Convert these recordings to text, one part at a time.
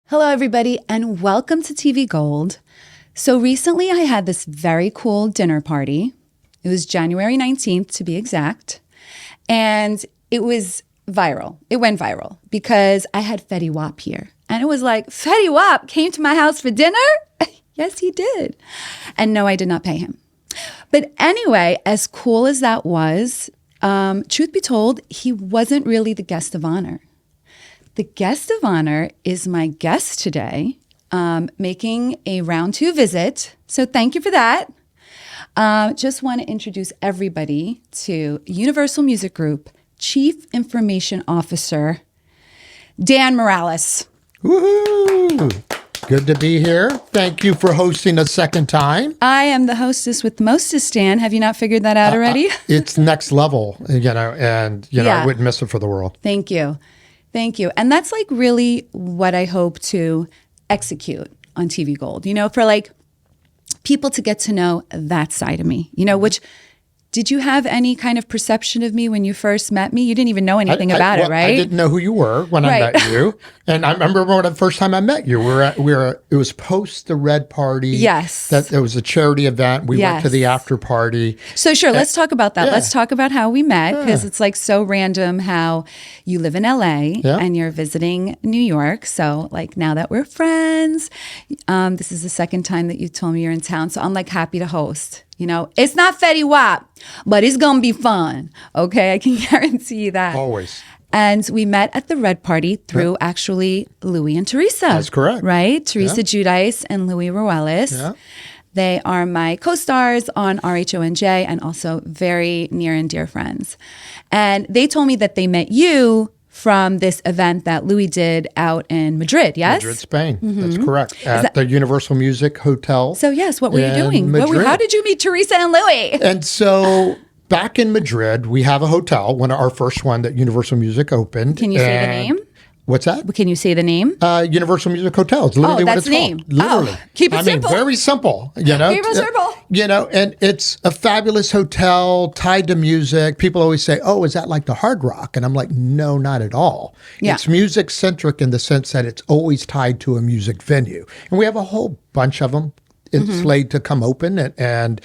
Hello, everybody, and welcome to TV Gold. So recently I had this very cool dinner party. It was January 19th, to be exact. And it was viral. It went viral because I had Fetty Wap here. And it was like, Fetty Wap came to my house for dinner? Yes, he did. And no, I did not pay him. But anyway, as cool as that was, truth be told, he wasn't really the guest of honor. The guest of honor is my guest today, making a round 2 visit. So thank you for that. Just want to introduce everybody to Universal Music Group Chief Information Officer, Dan Morales. Woohoo! Good to be here. Thank you for hosting a second time. I am the hostess with mostest, Dan. Have you not figured that out already? It's next level, and I wouldn't miss it for the world. Thank you. Thank you. And that's like really what I hope to execute on TV Gold, for like people to get to know that side of me, which did you have any kind of perception of me when you first met me? You didn't even know anything about it, right? I didn't know who you were when I met you. And I remember the first time I met you, it was post the Red Party. Yes. It was a charity event. We went to the after party. So sure, let's talk about that. Yeah. Let's talk about how we met, because it's like so random how you live in LA and you're visiting New York. So like now that we're friends, this is the second time that you told me you're in town. So I'm like happy to host. It's not Fetty Wap, but it's going to be fun. Okay, I can guarantee you that. Always. And we met at the Red Party through actually Louis and Teresa. That's correct. Right? Teresa Giudice and Luis Ruelas. Yeah. They are my co-stars on RHONJ and also very near and dear friends. And they told me that they met you from this event that Louis did out in Madrid, yes? Madrid, Spain. Mm-hmm. That's correct. At the Universal Music Hotel. So yes, what were you doing? How did you meet Teresa and Louis? And so back in Madrid, we have a hotel, our first one that Universal Music opened. Can you say the name? What's that? Can you say the name? Universal Music Hotel. It's literally what it's name. called. Literally. Keep it simple. Very simple. Keep it simple. And it's a fabulous hotel tied to music. People always say, "Oh, is that like the Hard Rock?" And I'm like, "No, not at all. Yeah. It's music centric in the sense that it's always tied to a music venue, and we have a whole bunch of them." It's slated to come open, and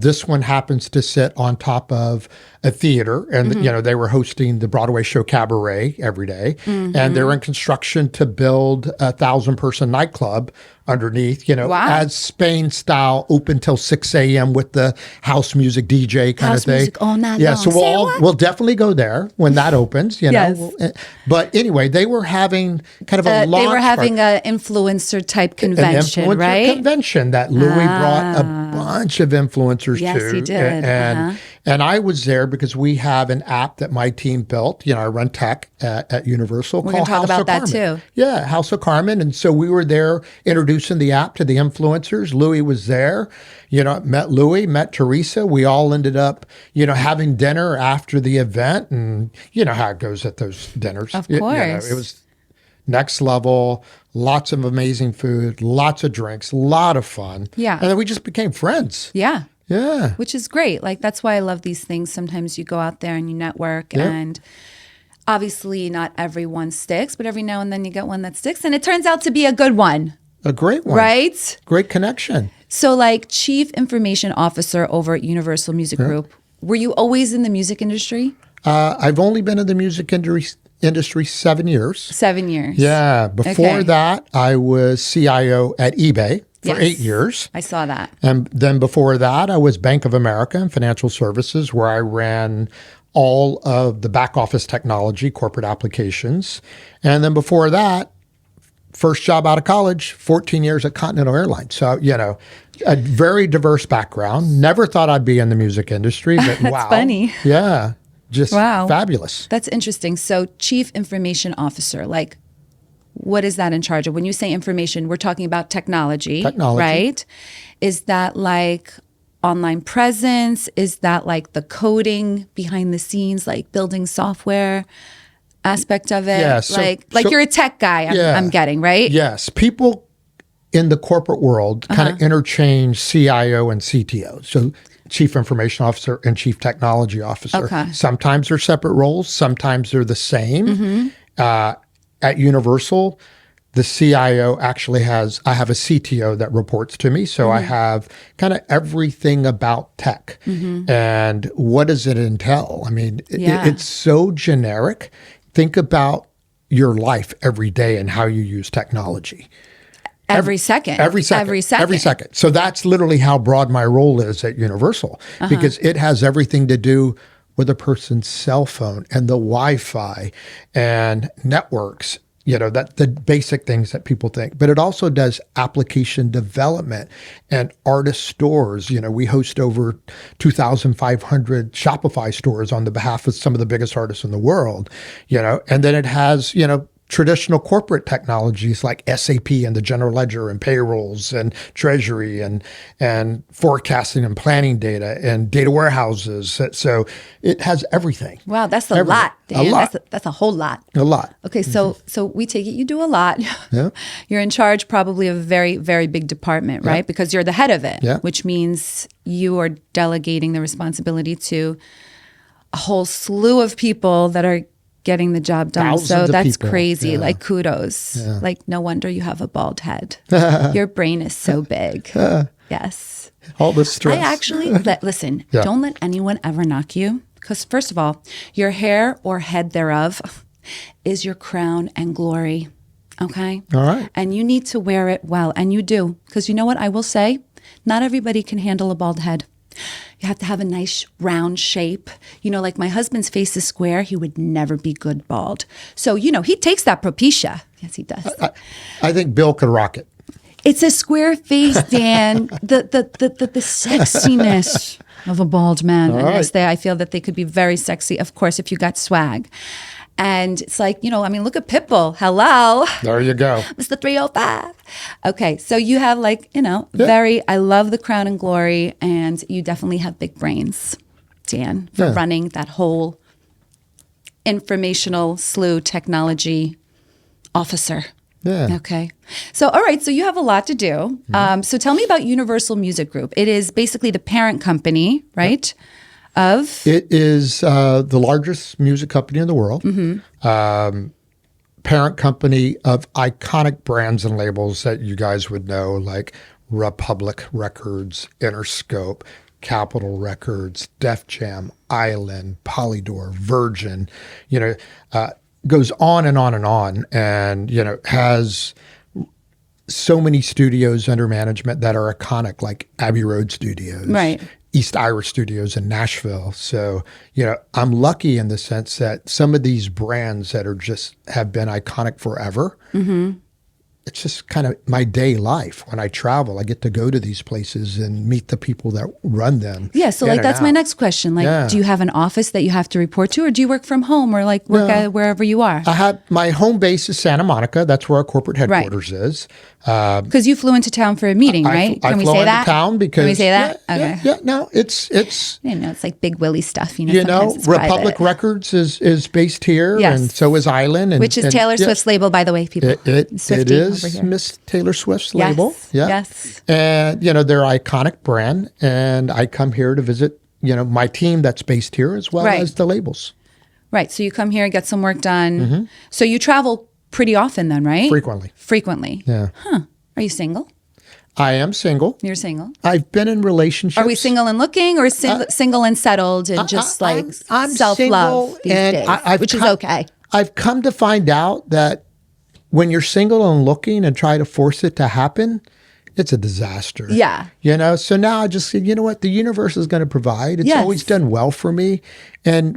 this one happens to sit on top of a theater, and they were hosting the Broadway show Cabaret every day, and they're in construction to build a 1,000-person nightclub underneath, as Spain style, open till 6 a.m. with the house music DJ kind of thing. House music all night long. So we'll definitely go there when that opens. Yes. But anyway, they were having kind of a launch. They were having an influencer type convention, an influencer right? Convention that Louis brought a bunch of influencers to. Yes, he did. And I was there because we have an app that my team built. I run tech at Universal. We're going to talk about that too. Yeah, House of Carmen. And so we were there introducing the app to the influencers. Louis was there. Met Louis, met Teresa. We all ended up, having dinner after the event. And you know how it goes at those dinners. Of course. It was next level, lots of amazing food, lots of drinks, a lot of fun. Yeah. And then we just became friends. Yeah. Yeah. Which is great. Like, that's why I love these things. Sometimes you go out there and you network and obviously not everyone sticks, but every now and then you get one that sticks and it turns out to be a good one. A great one. Right? Great connection. So like Chief Information Officer over at Universal Music Group, were you always in the music industry? I've only been in the music industry 7 years. 7 years. Yeah. Before that, I was CIO at eBay for 8 years. I saw that. And then before that, I was Bank of America in financial services, where I ran all of the back office technology, corporate applications. And then before that, first job out of college, 14 years at Continental Airlines. So, a very diverse background. Never thought I'd be in the music industry, but That's funny. Yeah. Just fabulous. That's interesting. So Chief Information Officer, like, what is that in charge of? When you say information, we're talking about technology, right? Is that like online presence? Is that like the coding behind the scenes, like building software aspect of it? Yeah, so you're a tech guy, I'm getting, right? Yes. People in the corporate world kind of interchange CIO and CTO. So Chief Information Officer and Chief Technology Officer. Okay. Sometimes they're separate roles. Sometimes they're the same. At Universal, The CIO actually I have a CTO that reports to me. So I have kind of everything about tech. And what does it entail? I mean, it's so generic. Think about your life every day and how you use technology. Every second. Every second. So that's literally how broad my role is at Universal, because it has everything to do with a person's cell phone and the Wi-Fi and networks, that the basic things that people think. But it also does application development and artist stores. We host over 2,500 Shopify stores on the behalf of some of the biggest artists in the world, and then it has, traditional corporate technologies like SAP and the general ledger and payrolls and treasury and forecasting and planning data and data warehouses. So it has everything. Wow, that's a lot, Dan. A lot. That's a whole lot. A lot. Okay, so we take it you do a lot. Yeah. You're in charge probably of a very, very big department, right? Because you're the head of it, which means you are delegating the responsibility to a whole slew of people that are getting the job done. Thousands so of that's people. crazy. Yeah. Like kudos. Yeah. Like no wonder you have a bald head. Your brain is so big. Yes. All the stress. I actually, listen, don't let anyone ever knock you. Because first of all, your hair or head thereof is your crown and glory. Okay? All right. And you need to wear it well. And you do. Because you know what I will say? Not everybody can handle a bald head. You have to have a nice round shape. Like my husband's face is square. He would never be good bald. So, he takes that Propecia. Yes, he does. I think Bill could rock it. It's a square face, Dan. the sexiness of a bald man. All And right. yes, I feel that they could be very sexy, of course, if you got swag. And it's like, look at Pitbull. Hello. There you go. Mr. 305. Okay, so you have I love the crown and glory, and you definitely have big brains, Dan, for running that whole informational slew technology officer. Yeah. Okay. So, all right, so you have a lot to do. So tell me about Universal Music Group. It is basically the parent company, right? It is the largest music company in the world. Parent company of iconic brands and labels that you guys would know, like Republic Records, Interscope, Capitol Records, Def Jam, Island, Polydor, Virgin, goes on and on and on, and, has so many studios under management that are iconic, like Abbey Road Studios. Right. East Irish Studios in Nashville. So, I'm lucky in the sense that some of these brands that have been iconic forever, it's just kind of my day life. When I travel, I get to go to these places and meet the people that run them. Yeah, so that's my next question. Do you have an office that you have to report to, or do you work from home, or work at wherever you are? I have my home base is Santa Monica. That's where our corporate headquarters is. Because you flew into town for a meeting, right? Can we say that? Town because can we say that? Okay. Yeah. No, it's it's like Big Willie stuff. Sometimes it's Republic private. Records is based here, Yes. and so is Island, which is Taylor Swift's label, by the way, people. It Swiftie is over here. Miss Taylor Swift's label. Yeah. Yes. And they're an iconic brand, and I come here to visit my team that's based here as well as the labels. Right. So you come here, get some work done. So you travel pretty often then, right? Frequently. Yeah. Huh. Are you single? I am single. You're single. I've been in relationships. Are we single and looking, or single and settled and just I'm self-love these and days, which is okay. I've come to find out that when you're single and looking and try to force it to happen, it's a disaster. Yeah. So now I just said, you know what? The universe is going to provide. It's Yes. always done well for me. And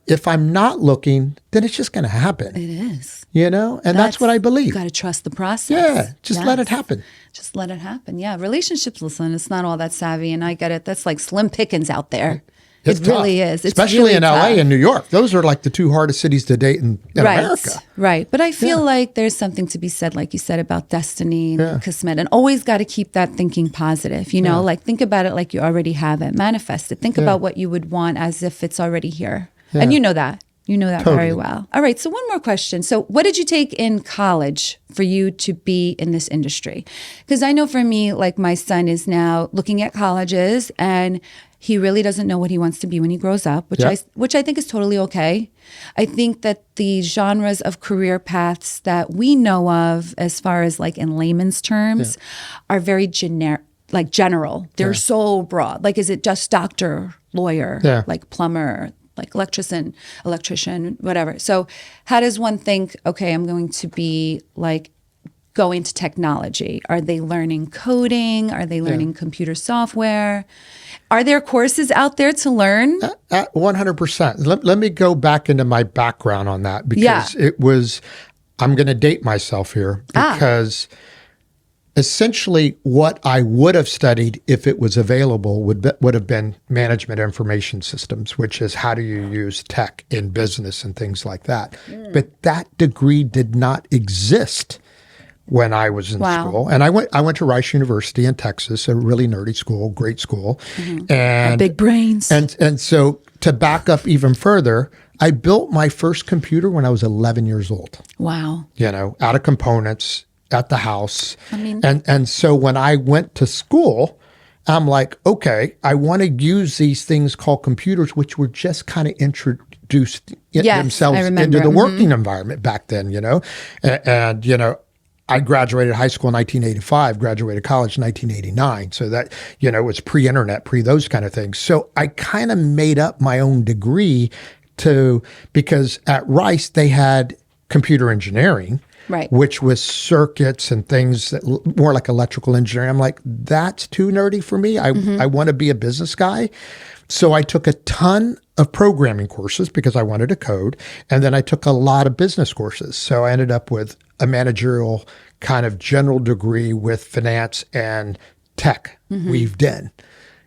if I'm not looking, then it's just going to happen. It is. And that's what I believe. You got to trust the process. Yeah. Just let it happen. Just let it happen. Yeah. Relationships, listen, it's not all that savvy, and I get it. That's like slim pickings out there. It's it tough. really is. It's especially really in LA tough. and New York. Those are like the two hardest cities to date in America. Right. But I feel like there's something to be said, like you said, about destiny and kismet, and always got to keep that thinking positive. Like think about it like you already have it. Manifest it. Think about what you would want as if it's already here. And you know that. You know that very well. All right. So one more question. So what did you take in college for you to be in this industry? Because I know for me, like my son is now looking at colleges and he really doesn't know what he wants to be when he grows up, which I think is totally okay. I think that the genres of career paths that we know of, as far as like in layman's terms, are very generic, like general. They're so broad. Like, is it just doctor, lawyer, like plumber, like electrician, whatever. So how does one think, okay, I'm going to be like go into technology? Are they learning coding? Are they learning computer software? Are there courses out there to learn? 100%. Let me go back into my background on that because it was, I'm going to date myself here because essentially what I would have studied if it was available would have been management information systems, which is how do you use tech in business and things like that. But that degree did not exist when I was in school. And I went to Rice University in Texas, a really nerdy school, great school. And big brains. And so to back up even further, I built my first computer when I was 11 years old. Wow. You know, out of components at the house. I mean, and so when I went to school, I'm like, okay, I want to use these things called computers, which were just kind of introduced themselves into the working environment back then, you know. And you know, I graduated high school in 1985, graduated college in 1989. So that, you know, it was pre-internet, those kind of things. So I kind of made up my own degree because at Rice, they had computer engineering, which was circuits and things that more like electrical engineering. I'm like, that's too nerdy for me. I want to be a business guy. So I took a ton of programming courses because I wanted to code. And then I took a lot of business courses. So I ended up with a managerial kind of general degree with finance and tech weaved in.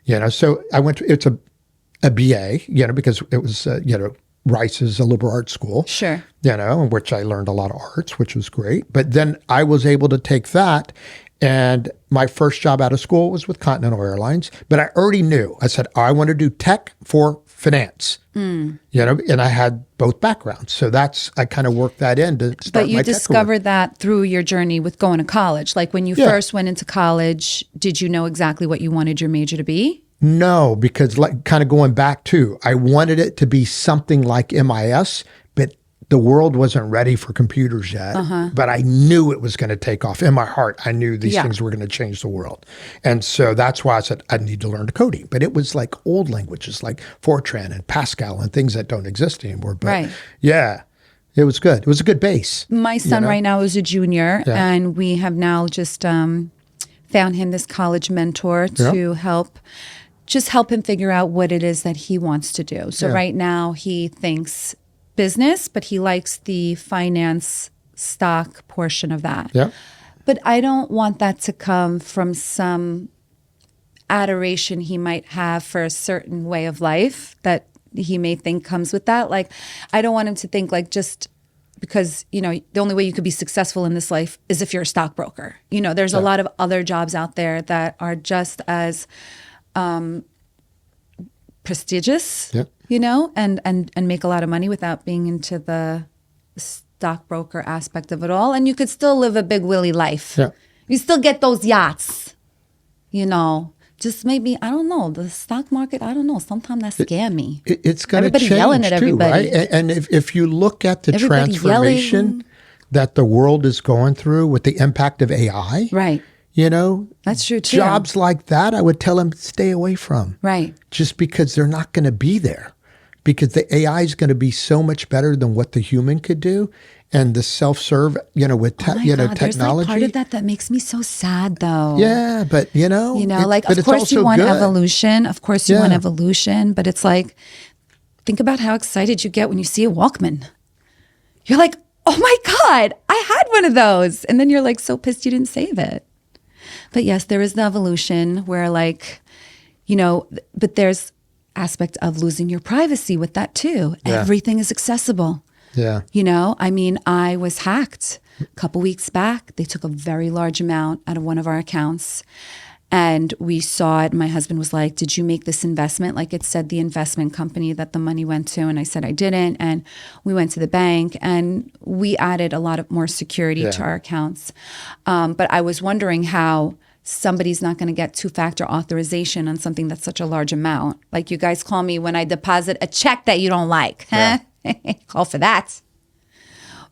You know, so I went to, it's a BA, you know, because it was, you know, Rice is a liberal arts school. Sure. You know, in which I learned a lot of arts, which was great. But then I was able to take that, and my first job out of school was with Continental Airlines. But I already knew. I said, I want to do tech for finance. You know, and I had both backgrounds. So I kind of worked that in to start But you discovered that through your journey with going to college. Like when you first went into college, did you know exactly what you wanted your major to be? No, because like kind of going back to, I wanted it to be something like MIS, but the world wasn't ready for computers yet. But I knew it was going to take off. In my heart, I knew these things were going to change the world. And so that's why I said I need to learn coding. But it was like old languages like Fortran and Pascal and things that don't exist anymore. But yeah, it was good. It was a good base. My son right now is a junior, and we have now just found him this college mentor to help him figure out what it is that he wants to do. So right now he thinks business, but he likes the finance stock portion of that. But I don't want that to come from some adoration he might have for a certain way of life that he may think comes with that. Like, I don't want him to think like just because, you know, the only way you could be successful in this life is if you're a stockbroker. You know, there's a lot of other jobs out there that are just as prestigious, you know, and make a lot of money without being into the stockbroker aspect of it all. And you could still live a big willy life. You still get those yachts, you know. Just maybe, I don't know, the stock market, I don't know, sometimes that scare me. It's going to change yelling at everybody. Too, right? And if you look at the transformation that the world is going through with the impact of AI, you know, that's true too. Jobs like that, I would tell them stay away from. Just because they're not going to be there. Because the AI is going to be so much better than what the human could do. And the self-serve, you know, with technology. There's like part of that makes me so sad, though. Yeah, but you know, like of course you want evolution. Of course you want evolution, but it's like, think about how excited you get when you see a Walkman. You're like, oh my God, I had one of those, and then you're like so pissed you didn't save it. But yes, there is the evolution where like, you know, but there's aspect of losing your privacy with that too. Everything is accessible. You know, I mean, I was hacked a couple weeks back. They took a very large amount out of one of our accounts. And we saw it. My husband was like, did you make this investment? Like it said the investment company that the money went to. And I said, I didn't. And we went to the bank and we added a lot of more security to our accounts. But I was wondering how somebody's not going to get two-factor authorization on something that's such a large amount. Like you guys call me when I deposit a check that you don't like. Huh? Call for that.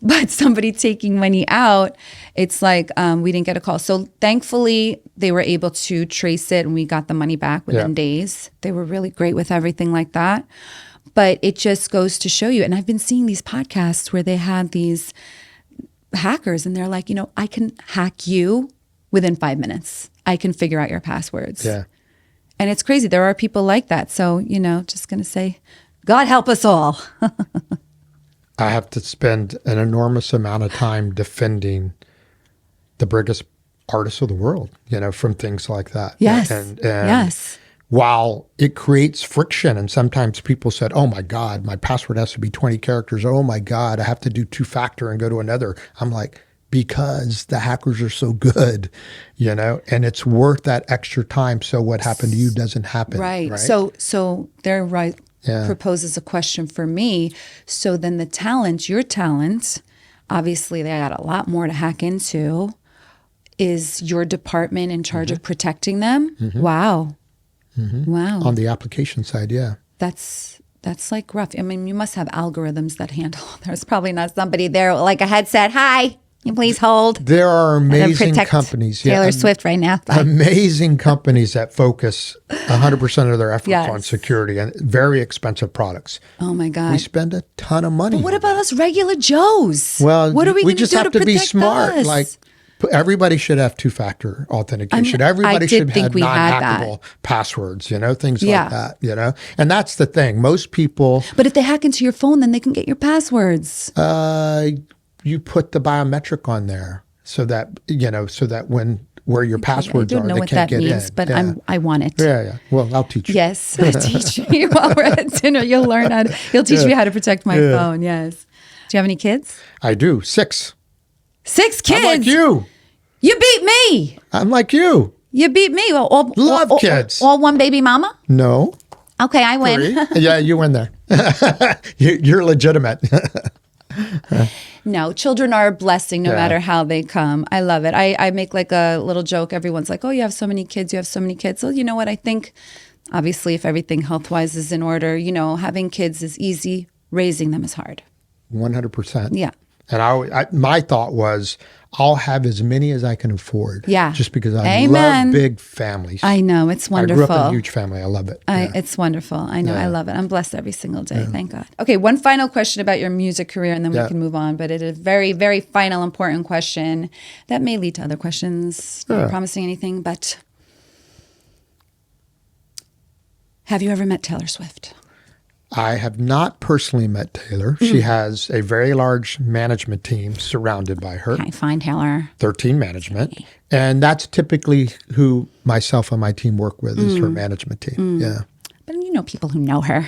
But somebody taking money out, it's like we didn't get a call. So thankfully, they were able to trace it and we got the money back within days. They were really great with everything like that. But it just goes to show you. And I've been seeing these podcasts where they had these hackers and they're like, I can hack you within 5 minutes. I can figure out your passwords. Yeah. And it's crazy. There are people like that. So, just going to say, God help us all. I have to spend an enormous amount of time defending the biggest artists of the world, from things like that. Yes. And yes. While it creates friction, and sometimes people said, oh my God, my password has to be 20 characters. Oh my God, I have to do two-factor and go to another. I'm like, because the hackers are so good, and it's worth that extra time. So what happened to you doesn't happen. Right. So they're right. Proposes a question for me. So then your talent, obviously they got a lot more to hack into. Is your department in charge of protecting them? Wow. Wow. On the application side, yeah. That's like rough. I mean, you must have algorithms that handle. There's probably not somebody there like a headset. Hi. Can you please hold? There are amazing companies. Taylor Swift right now. Amazing companies that focus 100% of their efforts on security and very expensive products. Oh my God. We spend a ton of money. But what about us regular Joes? Well, what are we just have to be smart. Us? Like everybody should have two-factor authentication. Everybody should have non-hackable passwords, things like that, And that's the thing. Most people. But if they hack into your phone, then they can get your passwords. You put the biometric on there so that where your passwords are, they can't get in. I don't know what that means, but I want it. Yeah. Well, I'll teach you. Yes, teach me while we're at dinner. You'll learn you'll teach me how to protect my phone. Yes. Do you have any kids? I do. 6. 6 kids? I'm like you. You beat me. I'm like you. You beat me. Love kids. All one baby mama? No. Okay, I win. 3. Yeah, you win there. You're legitimate. No, children are a blessing no matter how they come. I love it. I make like a little joke. Everyone's like, oh, you have so many kids. You have so many kids. So you know what? I think obviously if everything health-wise is in order, having kids is easy. Raising them is hard. 100%. Yeah. And my thought was, I'll have as many as I can afford. Yeah. Just because I love big families. I know. It's wonderful. I grew up in a huge family. I love it. It's wonderful. I know. I love it. I'm blessed every single day. Thank God. Okay. One final question about your music career and then we can move on. But it is a very, very final important question that may lead to other questions. Not promising anything, but have you ever met Taylor Swift? I have not personally met Taylor. She has a very large management team surrounded by her. Okay, fine, Taylor. 13 management. And that's typically who myself and my team work with is her management team. Yeah. But people who know her.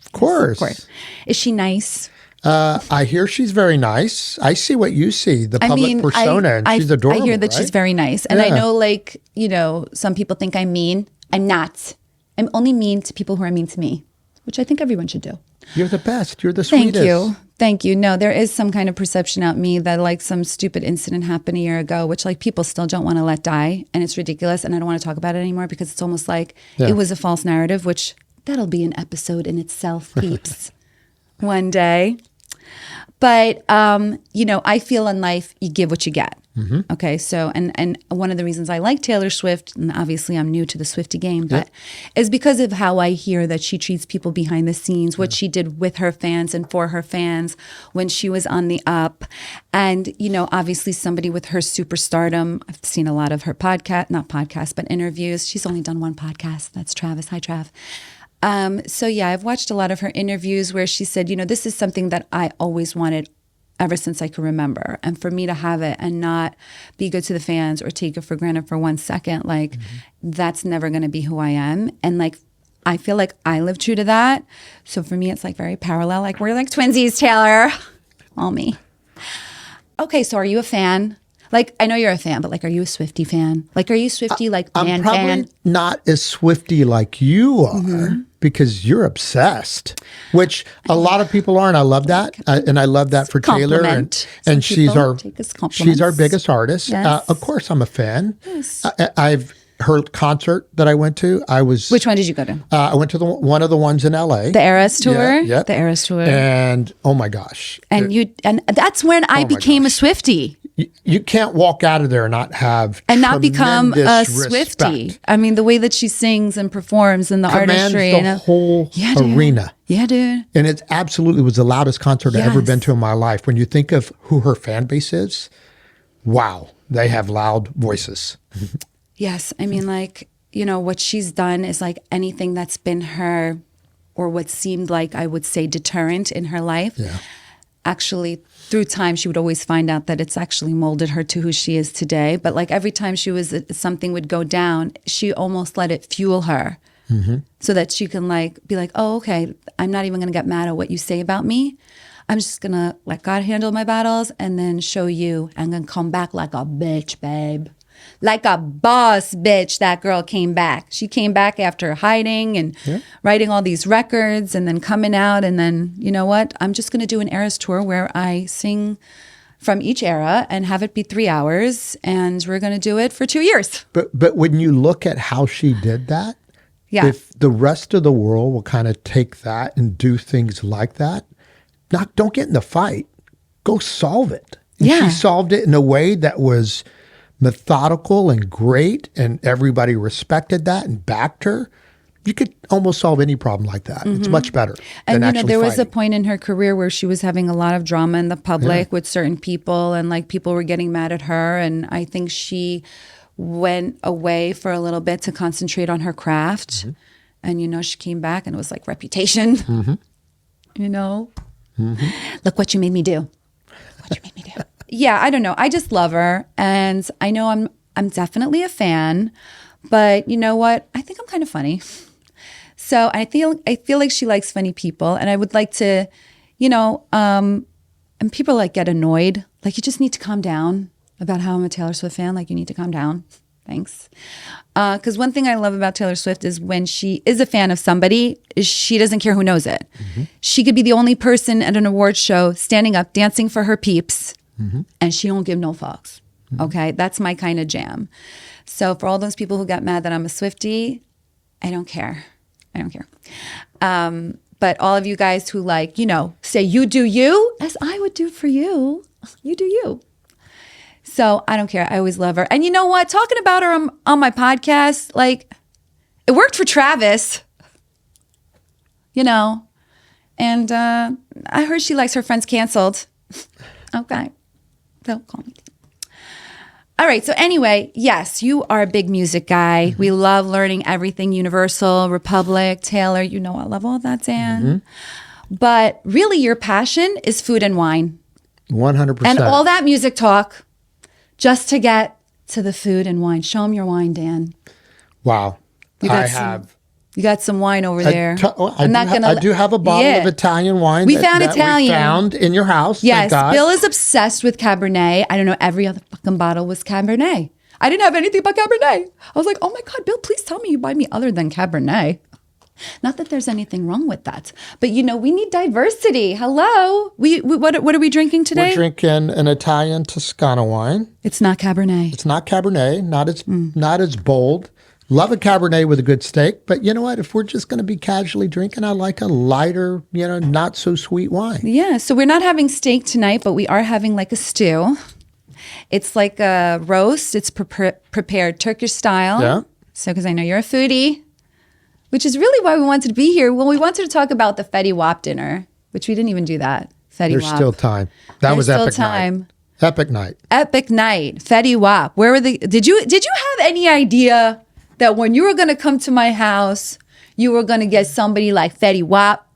Of course. Of course. Is she nice? I hear she's very nice. I see what you see, the public persona, and she's adorable. I hear that she's very nice. And I know, some people think I'm mean. I'm not. I'm only mean to people who are mean to me, which I think everyone should do. You're the best. You're the sweetest. Thank you. No, there is some kind of perception out me that like some stupid incident happened a year ago, which like people still don't want to let die. And it's ridiculous. And I don't want to talk about it anymore because it's almost like it was a false narrative, which that'll be an episode in itself, peeps, one day. But, I feel in life, you give what you get. Mm-hmm. Okay. So, and one of the reasons I like Taylor Swift, and obviously I'm new to the Swiftie game, but is because of how I hear that she treats people behind the scenes, what she did with her fans and for her fans when she was on the up. And, obviously somebody with her superstardom, I've seen a lot of her not podcasts, but interviews. She's only done one podcast. That's Travis. Hi, Trav. I've watched a lot of her interviews where she said, this is something that I always wanted ever since I can remember. And for me to have it and not be good to the fans or take it for granted for 1 second, that's never going to be who I am. And I feel like I live true to that. So for me, it's very parallel. We're like twinsies, Taylor. All me. Okay, so are you a fan? Like, I know you're a fan, but like, are you a Swiftie fan? Like, are you Swiftie like I'm fan probably fan? not as Swiftie like you are because you're obsessed, which a lot of people are, and I love that. And I love that for Taylor. Compliment. And Some she's people take as compliments. our biggest artist. Yes. Of course, I'm a fan. Yes. I've her concert that I went to. Which one did you go to? I went to one of the ones in LA. The Eras tour? Yeah. The Eras tour. And oh my gosh. And that's when I became a Swiftie. You can't walk out of there and not have And not become a tremendous Swiftie. respect. I mean, the way that she sings and performs and the Commands artistry. the whole arena. Yeah, dude. And it absolutely was the loudest concert I've ever Yes. been to in my life. When you think of who her fan base is, wow, they have loud voices. Yes. I mean, like, what she's done is like anything that's been her, or what seemed like, I would say, deterrent in her life. Yeah. Actually, through time, she would always find out that it's actually molded her to who she is today. But like every time something would go down, she almost let it fuel her, so that she can like be like, oh, okay, I'm not even going to get mad at what you say about me. I'm just going to let God handle my battles and then show you. I'm going to come back like a bitch, babe. Like a boss bitch, that girl came back. She came back after hiding and writing all these records and then coming out. And then, you know what? I'm just going to do an Eras tour where I sing from each era and have it be 3 hours. And we're going to do it for 2 years. But when you look at how she did that, if the rest of the world will kind of take that and do things like that, don't get in the fight. Go solve it. And she solved it in a way that was methodical and great, and everybody respected that and backed her. You could almost solve any problem like that. It's much better than And actually there was a fighting. point in her career where she was having a lot of drama in the public with certain people, and like people were getting mad at her. And I think she went away for a little bit to concentrate on her craft. And she came back and it was like Reputation. Look what you made me do. What you made me do. Yeah, I don't know. I just love her, and I know I'm definitely a fan. But you know what? I think I'm kind of funny. So I feel like she likes funny people, and I would like to, and people like get annoyed. Like, you just need to calm down about how I'm a Taylor Swift fan. Like, you need to calm down. Thanks. Because one thing I love about Taylor Swift is when she is a fan of somebody, she doesn't care who knows it. She could be the only person at an award show standing up, dancing for her peeps, and she don't give no fucks. Okay? That's my kind of jam. So for all those people who got mad that I'm a Swiftie, I don't care. I don't care. But all of you guys who say you do you, as I would do for you, you do you. So I don't care. I always love her. And you know what? Talking about her on my podcast, like, it worked for Travis, and I heard she likes her friends canceled. Okay. Don't call me. All right. So anyway, yes, you are a big music guy. We love learning everything Universal, Republic, Taylor. I love all that, Dan. But really, your passion is food and wine. 100%. And all that music talk just to get to the food and wine. Show them your wine, Dan. Wow. You got some wine over there. I do have a bottle of Italian wine. We found Italian. We found in your house. Yes. Thank God. Bill is obsessed with Cabernet. I don't know. Every other fucking bottle was Cabernet. I didn't have anything but Cabernet. I was like, oh my God, Bill, please tell me you buy me other than Cabernet. Not that there's anything wrong with that, but we need diversity. Hello. What are we drinking today? We're drinking an Italian Toscana wine. It's not Cabernet. It's not Cabernet. Not as bold. Love a Cabernet with a good steak, but you know what? If we're just going to be casually drinking, I like a lighter, not so sweet wine. Yeah. So we're not having steak tonight, but we are having like a stew. It's like a roast. It's prepared Turkish style. Yeah. So because I know you're a foodie, which is really why we wanted to be here. Well, we wanted to talk about the Fetty Wap dinner, which we didn't even do that. There's still time. That was epic night. Epic night. Epic night. Fetty Wap. Where were did you have any idea that when you were going to come to my house, you were going to get somebody like Fetty Wap?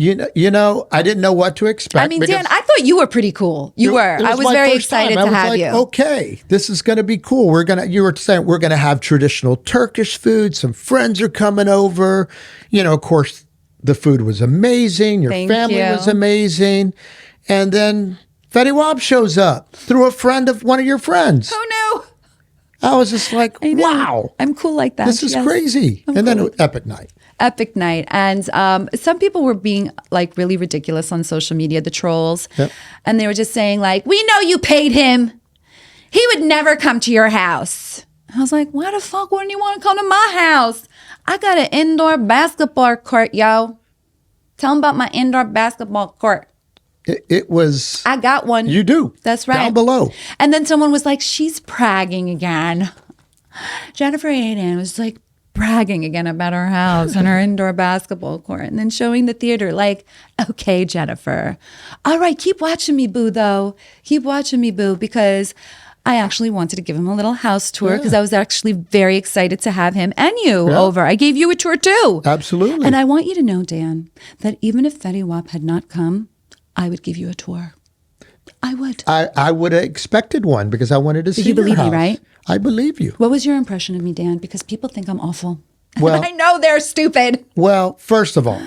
I didn't know what to expect. I mean, Dan, I thought you were pretty cool. You were. I was very excited to have you. Okay, this is going to be cool. You were saying we're going to have traditional Turkish food. Some friends are coming over. Of course, the food was amazing. Your family was amazing. And then Fetty Wap shows up through a friend of one of your friends. Oh, I was just like, no. wow. I'm cool like that. This is crazy. And then epic night. Epic night. And some people were being like really ridiculous on social media, the trolls. Yep. And they were just saying like, we know you paid him. He would never come to your house. I was like, why the fuck wouldn't you want to come to my house? I got an indoor basketball court, yo. Tell him about my indoor basketball court. It was... I got one. You do. That's right. Down below. And then someone was like, she's bragging again. Jennifer Aydin was like bragging again about her house and her indoor basketball court and then showing the theater like, okay, Jennifer. All right, keep watching me, boo, though. Keep watching me, boo, because I actually wanted to give him a little house tour because I was actually very excited to have him and you over. I gave you a tour too. Absolutely. And I want you to know, Dan, that even if Fetty Wap had not come, I would give you a tour. I would. I would have expected one because I wanted to see you believe your house. me, right? I believe you. What was your impression of me, Dan? Because people think I'm awful. Well, I know they're stupid. Well, first of all,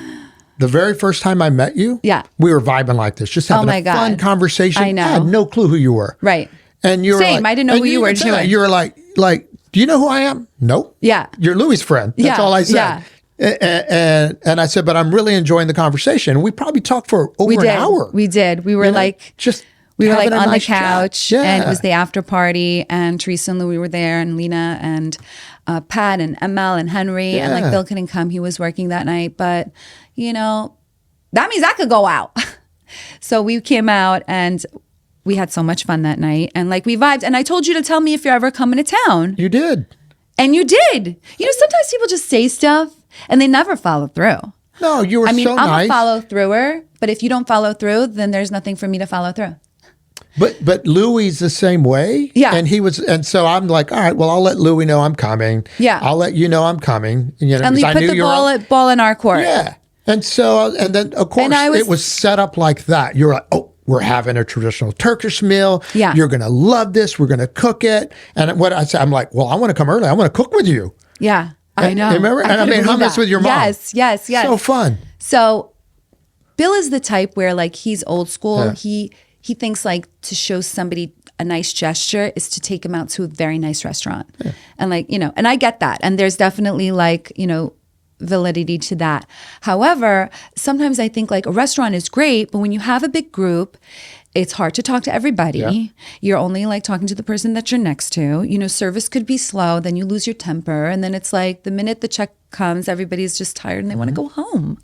the very first time I met you, we were vibing like this, just having a fun conversation. I know. I had no clue who you were. Right. And you were Same. like, I didn't know who you were doing. You were like, do you know who I am? Nope. Yeah. You're Louis' friend. That's all I said. Yeah. And I said, but I'm really enjoying the conversation. We probably talked for over an hour. We did. We were like, just we were like on nice the couch chat. and it was the after party and Teresa and Louis were there and Lena and Pat and Emel and Henry and like Bill couldn't come. He was working that night, but you know, that means I could go out. So we came out and we had so much fun that night and like we vibed and I told you to tell me if you're ever coming to town. You did. And you did. You know, sometimes people just say stuff and they never follow through. No, you were so nice. I'm a follow througher, but if you don't follow through, then there's nothing for me to follow through. But Louis the same way. Yeah. And so I'm like, all right, well, I'll let Louis know I'm coming. Yeah. I'll let you know I'm coming. You know, and we put the ball in our court. Yeah. And so, and then of course it was set up like that. You're like, oh, we're having a traditional Turkish meal. Yeah. You're going to love this. We're going to cook it. And what I said, I'm like, well, I want to come early. I want to cook with you. Yeah. I know. Remember? And I made hummus with your mom. Yes. So fun. So Bill is the type where like he's old school. Yeah. He thinks like to show somebody a nice gesture is to take him out to a very nice restaurant. Yeah. And like, you know, and I get that. And there's definitely like, you know, validity to that. However, sometimes I think like a restaurant is great, but when you have a big group, it's hard to talk to everybody. Yeah. You're only like talking to the person that you're next to. You know, service could be slow, then you lose your temper. And then it's like the minute the check comes, everybody's just tired and they want to go home.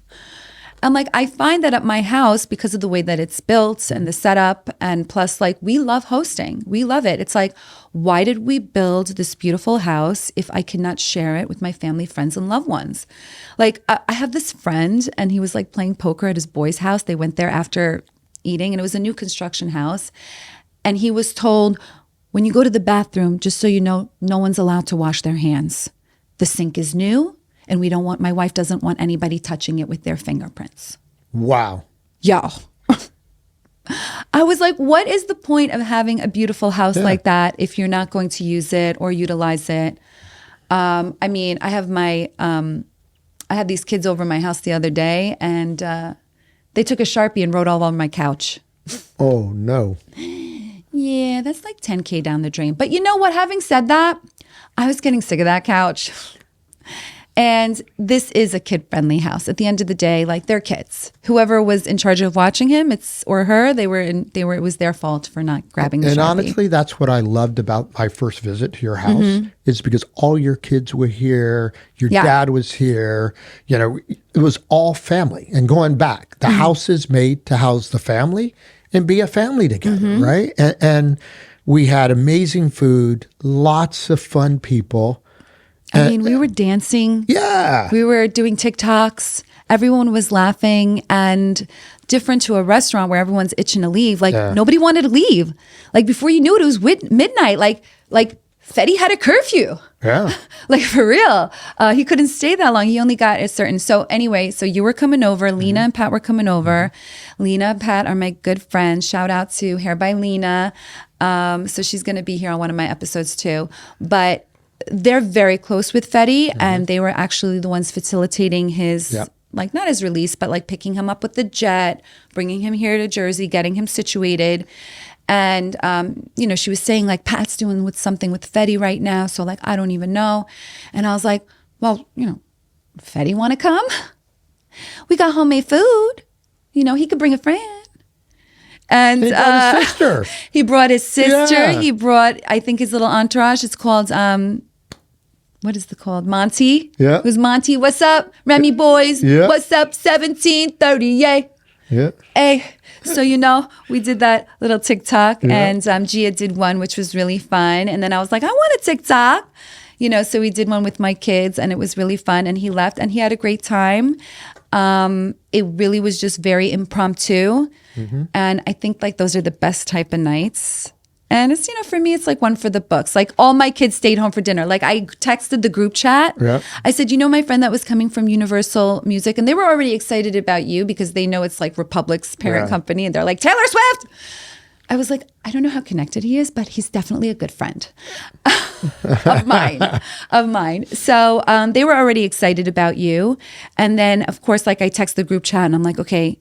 And like, I find that at my house, because of the way that it's built and the setup, and plus like, we love hosting. We love it. It's like, why did we build this beautiful house if I cannot share it with my family, friends, and loved ones? Like, I have this friend and he was like playing poker at his boy's house. They went there after eating and it was a new construction house. And he was told, when you go to the bathroom, just so you know, no one's allowed to wash their hands. The sink is new. And my wife doesn't want anybody touching it with their fingerprints. Wow. Yo. I was like, what is the point of having a beautiful house like that if you're not going to use it or utilize it? I mean, I had these kids over my house the other day and they took a Sharpie and wrote all over my couch. Oh, no. Yeah, that's like $10K down the drain. But you know what? Having said that, I was getting sick of that couch. And this is a kid-friendly house. At the end of the day, like they're kids. Whoever was in charge of watching him, it was their fault for not grabbing the Sharpie. And honestly, that's what I loved about my first visit to your house is because all your kids were here, your dad was here. You know, it was all family. And going back, the house is made to house the family and be a family together, right? And we had amazing food, lots of fun people. I mean, we were dancing. Yeah. We were doing TikToks. Everyone was laughing and different to a restaurant where everyone's itching to leave. Like nobody wanted to leave. Like before you knew it, it was midnight. Like Fetty had a curfew. Yeah. Like for real. He couldn't stay that long. He only got a certain. So anyway, so you were coming over. Lena and Pat were coming over. Lena and Pat are my good friends. Shout out to Hair by Lena. So she's going to be here on one of my episodes too. But they're very close with Fetty, and they were actually the ones facilitating his like not his release, but like picking him up with the jet, bringing him here to Jersey, getting him situated. And, she was saying like, Pat's doing with something with Fetty right now. So like, I don't even know. And I was like, well, Fetty want to come? We got homemade food. He could bring a friend. And he brought his sister. He brought his sister. Yeah. He brought, I think, his little entourage. It's called, what is it called? Monty. Yeah. Who's Monty? What's up, Remy boys? Yeah. What's up, 1730? Yay. Yeah. Hey. So, we did that little TikTok, and Gia did one, which was really fun. And then I was like, I want a TikTok. So we did one with my kids, and it was really fun. And he left, and he had a great time. It really was just very impromptu. Mm-hmm. And I think like those are the best type of nights. And it's, for me, it's like one for the books. Like all my kids stayed home for dinner. Like I texted the group chat. Yeah. I said, my friend that was coming from Universal Music, and they were already excited about you because they know it's like Republic's parent company. And they're like, Taylor Swift. I was like, I don't know how connected he is, but he's definitely a good friend of mine. So they were already excited about you. And then, of course, like I text the group chat and I'm like, okay,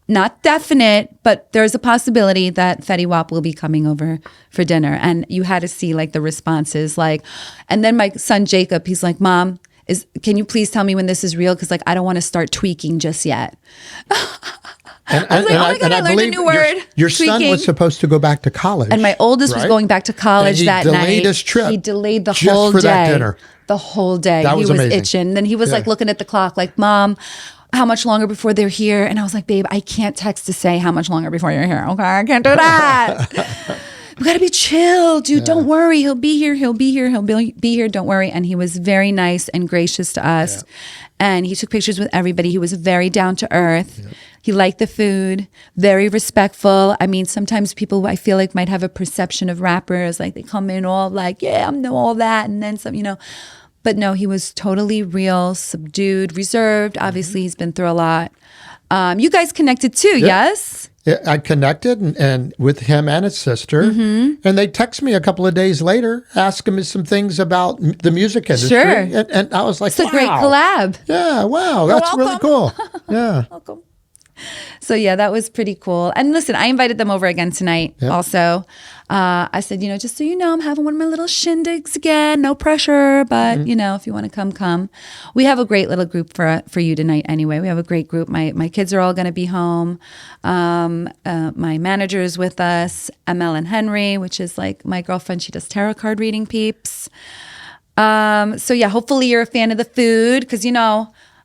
not definite, but there's a possibility that Fetty Wap will be coming over for dinner. And you had to see like the responses. Like, and then my son Jacob, he's like, Mom, can you please tell me when this is real? Because like I don't want to start tweaking just yet. I learned a new word. Your son was supposed to go back to college. And my oldest was going back to college that night. He delayed his trip. He delayed the just whole for day. That dinner. The whole day. That was amazing. Itching. Then he was like looking at the clock like, Mom, how much longer before they're here? And I was like, babe, I can't text to say how much longer before you're here. Okay, I can't do that. We got to be chill, dude. Don't worry. He'll be here. He'll be here. Don't worry. And he was very nice and gracious to us. Yeah. And he took pictures with everybody. He was very down to earth. Yeah. He liked the food, very respectful. I mean, sometimes people I feel like might have a perception of rappers. Like they come in all like, yeah, I know all that. And then some, But no, he was totally real, subdued, reserved. Obviously, he's been through a lot. You guys connected too, yes? I connected and with him and his sister. Mm-hmm. And they text me a couple of days later, asking me some things about the music industry. Sure. And I was like, it's a great collab. Yeah, wow, that's really cool. Yeah. Welcome. So yeah, that was pretty cool. And listen, I invited them over again tonight also. I said, just so you know, I'm having one of my little shindigs again. No pressure, but if you want to come. We have a great little group for you tonight anyway. We have a great group. My kids are all going to be home. My manager is with us, ML and Henry, which is like my girlfriend. She does tarot card reading peeps. So yeah, hopefully you're a fan of the food because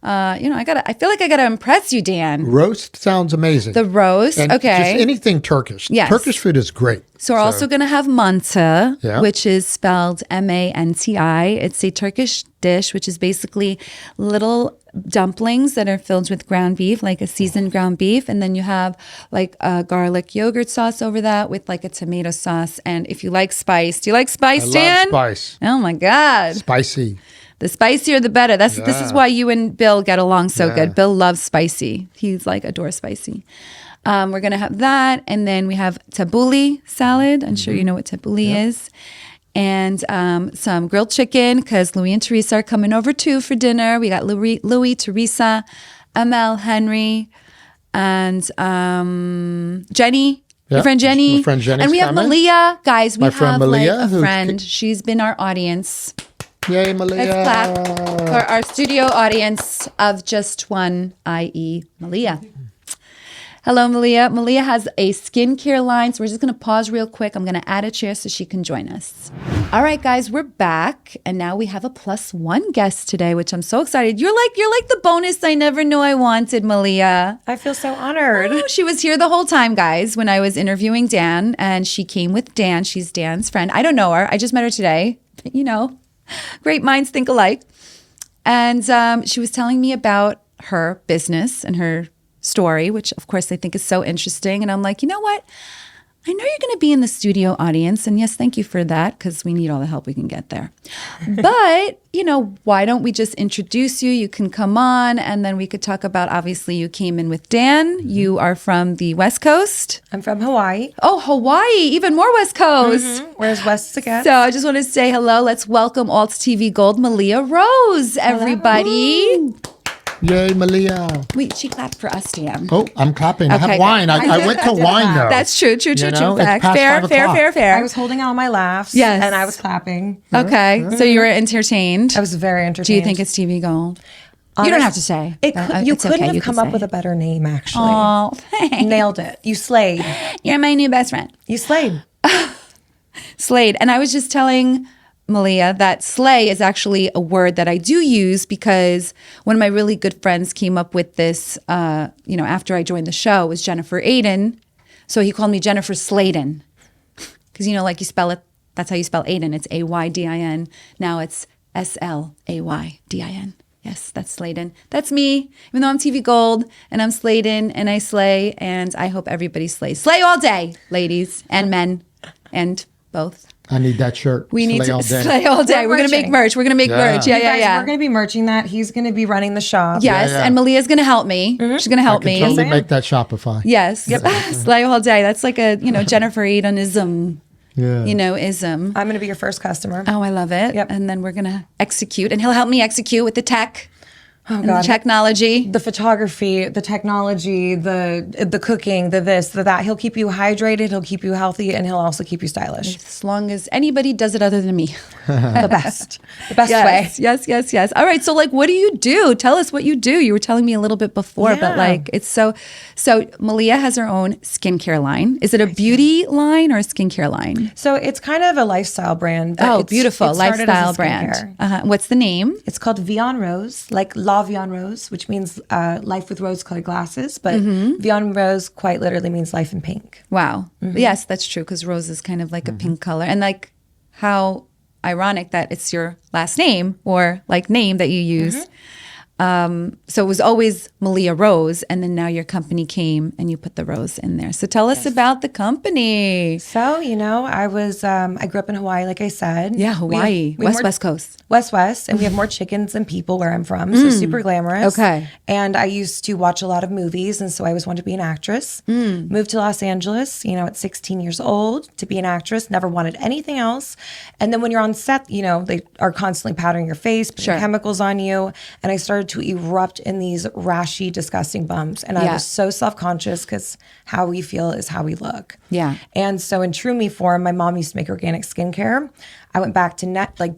I feel like I gotta impress you, Dan. Roast sounds amazing. The roast, and okay. Just anything Turkish. Yes. Turkish food is great. So we're also gonna have manta, which is spelled M-A-N-T-I. It's a Turkish dish, which is basically little dumplings that are filled with ground beef, like a seasoned ground beef, and then you have like a garlic yogurt sauce over that with like a tomato sauce. And if you like spice, do you like spice, Dan? I love spice. Oh my God, spicy. The spicier, the better. This is why you and Bill get along so good. Bill loves spicy. He's like adores spicy. We're gonna have that, and then we have tabbouleh salad. I'm sure you know what tabbouleh is, and some grilled chicken because Louis and Teresa are coming over too for dinner. We got Louis, Teresa, ML, Henry, and Jenny. Your friend Jenny. My friend Jenny's and we have coming. Malia. Guys, we have Malia, like a friend. She's been our audience. Yay, Malia. Let's clap for our studio audience of just one, i.e. Malia. Hello, Malia. Malia has a skincare line, so we're just going to pause real quick. I'm going to add a chair so she can join us. All right, guys, we're back, and now we have a +1 guest today, which I'm so excited. You're like the bonus I never knew I wanted, Malia. I feel so honored. Oh, she was here the whole time, guys, when I was interviewing Dan, and she came with Dan. She's Dan's friend. I don't know her. I just met her today. Great minds think alike. And she was telling me about her business and her story, which of course I think is so interesting. And I'm like, you know what? I know you're going to be in the studio audience. And yes, thank you for that because we need all the help we can get there. But, why don't we just introduce you? You can come on and then we could talk about, obviously, you came in with Dan. You are from the West Coast. I'm from Hawaii. Oh, Hawaii, even more West Coast. Mm-hmm. Where's West again? So I just want to say hello. Let's welcome Alt TV Gold, Malia Rose, everybody. Hello. Yay, Malia. Wait, she clapped for us, DM. Oh, I'm clapping. I Okay, have wine. good. I went to wine, though. That's true. You know, it's Fact. past Fair, 5 fair, o'clock. fair, fair. I was holding all my laughs. Yes. And I was clapping. Okay, so you were entertained. I was very entertained. Do you think it's TV Gold? You don't have to say. You It's couldn't okay, have you come can up say. with a better name, actually. Oh, thanks. Nailed it. You slayed. You're my new best friend. You slayed. Slayed. And I was just telling Malia that slay is actually a word that I do use because one of my really good friends came up with this, after I joined the show, was Jennifer Aydin. So he called me Jennifer Slaydin. Because, like you spell it, that's how you spell Aydin. It's Aydin. Now it's Slaydin. Yes, that's Slaydin. That's me, even though I'm TV Gold and I'm Slaydin and I slay, and I hope everybody slays. Slay all day, ladies and men, and both. I need that shirt. We need to all day. slay all day. We're going to make merch. We're going to make merch. Yeah, You guys, yeah. We're going to be merching that. He's going to be running the shop. Yes, Yeah. and Malia's going to help me. She's going to help I me. can totally make that Shopify. Yes. Slay all day. That's like a, Jennifer Aydin-ism. Yeah. Ism. I'm going to be your first customer. Oh, I love it. Yep. And then we're going to execute, and he'll help me execute with the tech. Oh, The technology. The photography, the technology, the cooking, the this, the that. He'll keep you hydrated, he'll keep you healthy, and he'll also keep you stylish. As long as anybody does it other than me. The best. The best Yes, way. yes. All right. So what do you do? Tell us what you do. You were telling me a little bit before, but Yeah. it's so Malia has her own skincare line. Is it a beauty line or a skincare line? So it's kind of a lifestyle brand. But Oh, beautiful. it started as a Lifestyle skincare. brand. What's the name? It's called Vion Rose, like La Vion Rose, which means life with rose-colored glasses. But Vion Rose quite literally means life in pink. Wow. Yes, that's true, because rose is kind of like a pink color. And how ironic that it's your last name or name that you use. So it was always Malia Rose, and then now your company came and you put the rose in there. So tell us about the company. So, I was, I grew up in Hawaii, like I said. Yeah, Hawaii. We have more- West Coast. West, and we have more chickens than people where I'm from, so super glamorous. Okay. And I used to watch a lot of movies, and so I always wanted to be an actress. Moved to Los Angeles, at 16 years old to be an actress, never wanted anything else. And then when you're on set, they are constantly powdering your face, putting Sure. chemicals on you, and I started to erupt in these rashy, disgusting bumps. And I was so self-conscious because how we feel is how we look. Yeah. And so in true me form, my mom used to make organic skincare. I went back to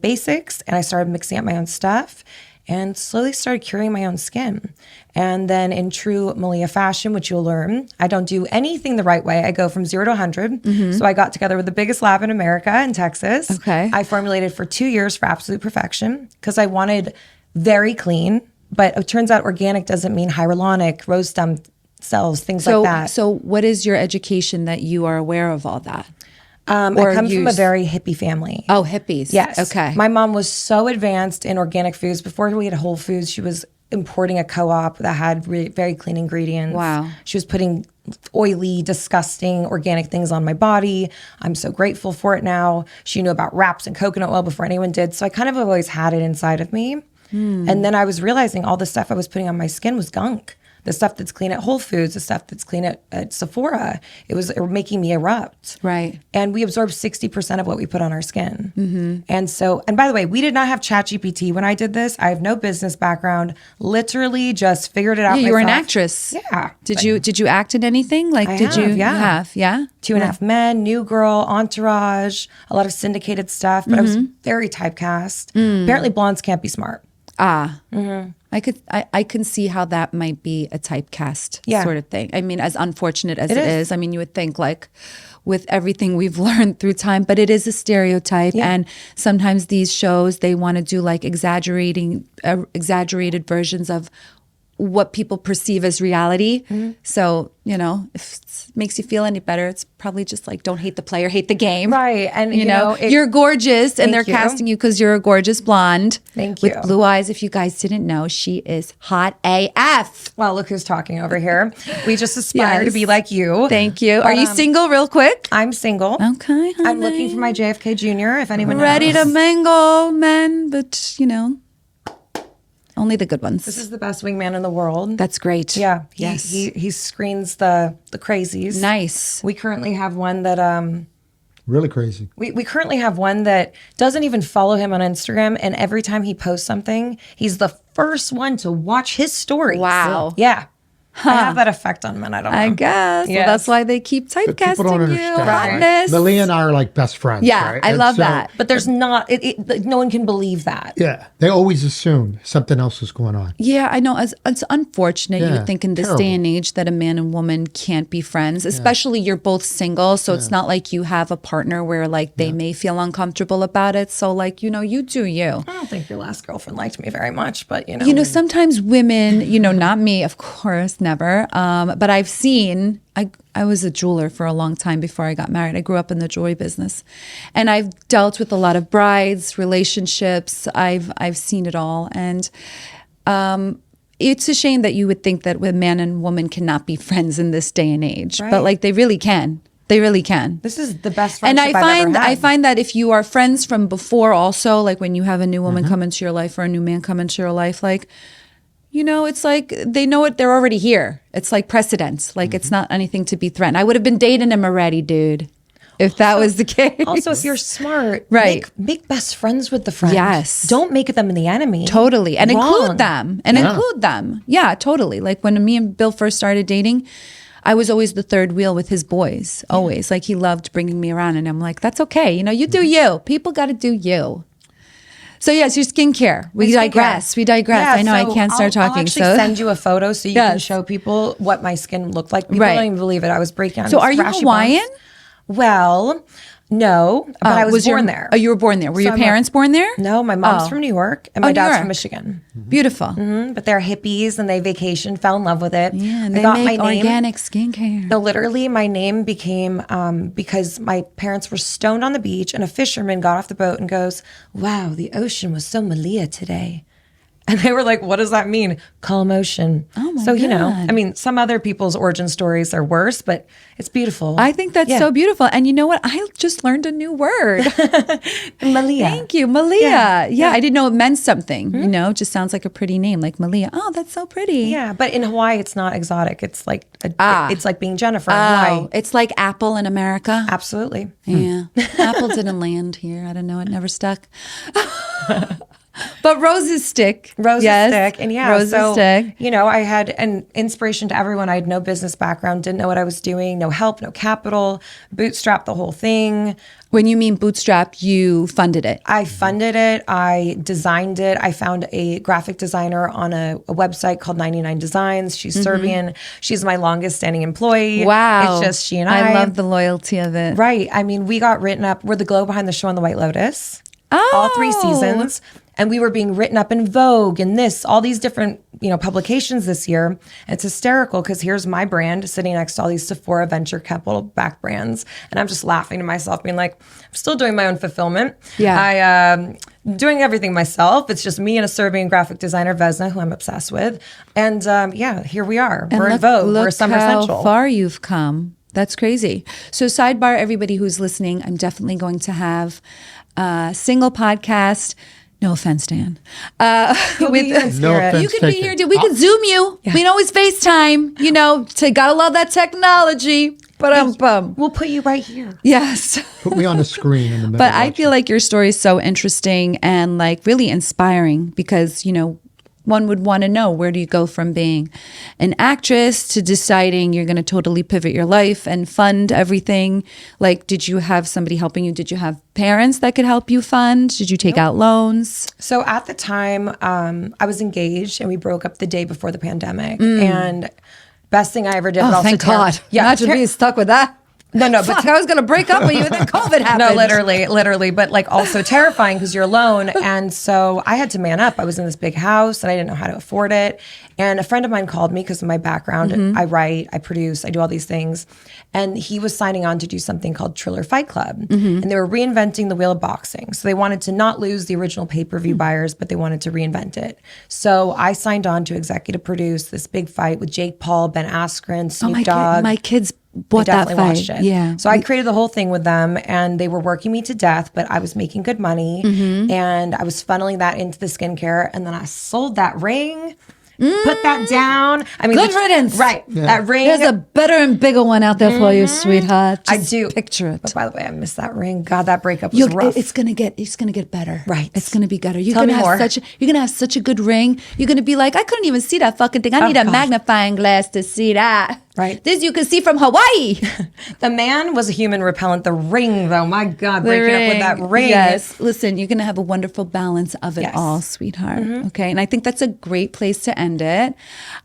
basics, and I started mixing up my own stuff and slowly started curing my own skin. And then in true Malia fashion, which you'll learn, I don't do anything the right way. I go from 0 to 100. So I got together with the biggest lab in America in Texas. Okay. I formulated for 2 years for absolute perfection because I wanted very clean, but it turns out organic doesn't mean hyaluronic, rose stem cells, things like that. So what is your education that you are aware of all that? I come from a very hippie family. Oh, hippies. Yes. Okay. My mom was so advanced in organic foods. Before we had Whole Foods, she was importing a co-op that had very clean ingredients. Wow. She was putting oily, disgusting organic things on my body. I'm so grateful for it now. She knew about wraps and coconut oil before anyone did. So I kind of always had it inside of me. And then I was realizing all the stuff I was putting on my skin was gunk. The stuff that's clean at Whole Foods, the stuff that's clean at Sephora, it was making me erupt. Right. And we absorb 60% of what we put on our skin. And by the way, we did not have ChatGPT when I did this. I have no business background. Literally just figured it out myself. You were an actress. Yeah. Did you act in anything? I have, You yeah. have, yeah? 2.5 Men, New Girl, Entourage, a lot of syndicated stuff. But I was very typecast. Apparently blondes can't be smart. I can see how that might be a typecast sort of thing. I mean, as unfortunate as it is, I mean, you would think with everything we've learned through time, but it is a stereotype. And sometimes these shows, they want to do exaggerated versions of what people perceive as reality. So, if it makes you feel any better, it's probably just don't hate the player, hate the game. Right. And, you're gorgeous and they're you. casting you because you're a gorgeous blonde. Thank you. With blue eyes. If you guys didn't know, she is hot AF. Well, look who's talking over here. We just aspire to be like you. Thank you. Are you single real quick? I'm single. Okay, honey. I'm looking for my JFK Jr., if anyone Ready knows. to mingle, men, but only the good ones. This is the best wingman in the world. That's great. Yeah. Yes. He screens the crazies. Nice. We currently have one that Really crazy. We currently have one that doesn't even follow him on Instagram, and every time he posts something, he's the first one to watch his stories. Wow. Yeah. I have that effect on men. I don't know. I guess. Yes. Well, that's why they keep But people don't typecasting you. understand. Hotness. Malia and I are like best friends. Yeah, right? I And love so- that. But there's not, no one can believe that. Yeah. They always assume something else is going on. Yeah, I know. It's unfortunate. You Yeah, would think in this terrible. day and age that a man and woman can't be friends, especially you're both single. So it's not like you have a partner where like they may feel uncomfortable about it. So like, you do you. I don't think your last girlfriend liked me very much, but Sometimes women, not me, of course, never. But I've seen, I was a jeweler for a long time before I got married. I grew up in the jewelry business, and I've dealt with a lot of brides, relationships. I've seen it all, and it's a shame that you would think that a man and woman cannot be friends in this day and age, but Right. like they really can. They really can. this is the best And friendship I've ever had. I find that if you are friends from before, also like when you have a new woman come into your life or a new man come into your life, like. It's like they know it. They're already here. It's like precedence. Like it's not anything to be threatened. I would have been dating him already, dude, if that was the case. Also, if you're smart, Right. make best friends with the friend. Yes. Don't make them the enemy. Totally. And Wrong. include them. Include them. Yeah, totally. Like when me and Bill first started dating, I was always the third wheel with his boys. Always. Like he loved bringing me around. And I'm like, that's okay. You do you. People got to do you. So yes, your skincare. We digress. Yeah, I know I can't start I'll talking. actually So send you a photo so you can Yes. show people what my skin looked like. People Right. don't even believe it. I was breaking out. So these are you rashy Hawaiian? bumps. Well, no, but I was born there. Oh, you were born there. Were So your I'm parents born there? No, my mom's Oh. from New York and my New dad's York. from Michigan. Beautiful. But they're hippies and they vacationed, fell in love with it. Yeah, and I they got make my name. organic skincare. No, literally, my name became because my parents were stoned on the beach, and a fisherman got off the boat and goes, "Wow, the ocean was so Malia today." And they were like, "What does that mean?" Calm ocean. Oh my so, God. some other people's origin stories are worse, but it's beautiful. I think that's Yeah. so beautiful. And you know what? I just learned a new word. Malia. Thank you, Malia. Yeah, I didn't know it meant something. Hmm? It just sounds like a pretty name, like Malia. Oh, that's so pretty. Yeah, but in Hawaii, it's not exotic. It's like it's like being Jennifer in Oh, Hawaii. it's like Apple in America. Absolutely. Yeah. Apple didn't land here. I don't know. It never stuck. But roses stick. Roses Yes. stick. And roses stick. I had an inspiration to everyone. I had no business background, didn't know what I was doing, no help, no capital, bootstrapped the whole thing. When you mean bootstrap, you funded it. I funded it. I designed it. I found a graphic designer on a website called 99 Designs. She's Serbian. She's my longest standing employee. Wow. It's just she and I. I love the loyalty of it. Right. I mean, we got written up. We're the glow behind the show on the White Lotus. Oh. All 3 seasons. And we were being written up in Vogue and all these different, publications this year. It's hysterical because here's my brand sitting next to all these Sephora venture capital backed brands. And I'm just laughing to myself, being like, I'm still doing my own fulfillment. Yeah. I doing everything myself. It's just me and a Serbian graphic designer, Vesna, who I'm obsessed with. And here we are. And We're in Vogue. We're Summer how Central. far you've come. That's crazy. So sidebar, everybody who's listening, I'm definitely going to have a single podcast. No offense, Dan. You'll be here in No spirit. offense. You could take be here, it. dude. We could Zoom you. We can always FaceTime. To gotta love that technology. But We'll put you right here. yes. Put me on the screen in the middle. But I feel like your story is so interesting and like really inspiring because, one would want to know, where do you go from being an actress to deciding you're going to totally pivot your life and fund everything? Like, did you have somebody helping you? Did you have parents that could help you fund? Did you take out loans? So at the time, I was engaged and we broke up the day before the pandemic. And best thing I ever did. but Oh, also thank God. Imagine being stuck with that. No, but Fuck, I was going to break up with you and then COVID happened. no, literally, but like also terrifying because you're alone. And so I had to man up. I was in this big house and I didn't know how to afford it. And a friend of mine called me because of my background. I write, I produce, I do all these things. And he was signing on to do something called Triller Fight Club. And they were reinventing the wheel of boxing. So they wanted to not lose the original pay-per-view buyers, but they wanted to reinvent it. So I signed on to executive produce this big fight with Jake Paul, Ben Askren, Snoop Dogg. My kids bought I that definitely fight. watched it. Yeah. So I created the whole thing with them and they were working me to death, but I was making good money and I was funneling that into the skincare. And then I sold that ring Put that down. I mean, Good riddance. Right. That ring. There's a better and bigger one out there for you, sweetheart. I Just do. picture it. But by the way, I missed that ring. God, that breakup was rough. It's gonna get better. Right. It's gonna be better. You're Tell gonna me have more. you're gonna have such a good ring. You're gonna be like, I couldn't even see that fucking thing. I need a God. magnifying glass to see that. Right. This you can see from Hawaii. The man was a human repellent. The ring, though, my God, breaking up with that ring. Yes. Listen, you're going to have a wonderful balance of it Yes. all, sweetheart. Okay. And I think that's a great place to end it.